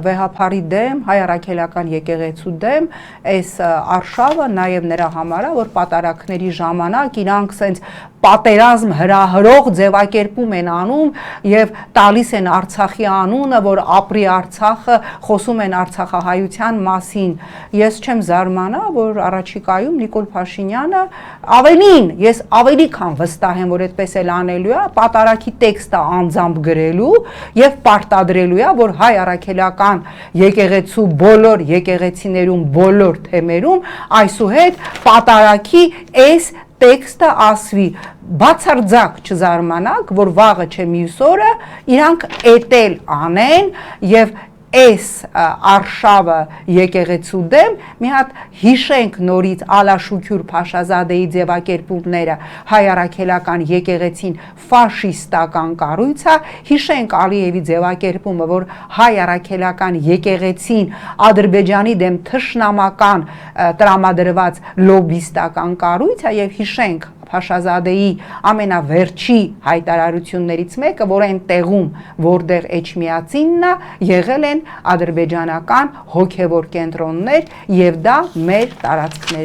Վեհափարի դեմ, հայ առաքելական եկեղեցու դեմ, այս արշավը նաև նրա համար է, որ պատարակների ժամանակ իրանք սենց պատերազմ հրահրող ձևակերպում են անում եւ տալիս են Արցախի անունը, որ ապրի Արցախը, խոսում են արցախահայության մասին։ Ես չեմ զարմանա, որ առաջիկայում Նիկոլ Փաշինյանը ավելին, ես ավելի քան վստահ եմ, որ այդպես էլ անելու է, պատարակի տեքստը անձամբ գրելու եւ պարտադրելու է, որ հայ առաքելական եկեղեցու բոլոր եկեղեցիներում, բոլոր թեմերում այսուհետ պատարակի այս տեքստը ասվի, բացարձակ չզարմանաք, որ վաղը չէ մյուս օրը իրանք էտել անեն եւ այս արշավը եկեղեցու դեմ մի հատ հիշենք նորից Ալաշուքյուր Փաշազադեի ձևակերպումները հայ առաքելական եկեղեցին ֆաշիստական կառույց է, հիշենք Ալիևի ձևակերպումը, որ հայ առաքելական եկեղեցին Ադրբեջանի դեմ թշնամական տրամադրված լոբիստական կառույց է եւ հիշենք Փաշազադեի ամենավերջի հայտարարություններից մեկը, որ այն տեղում, որտեղ Էջմիածինն է, եղել են ադրբեջանական հոգևոր կենտրոններ եւ դա մեր տարածքներն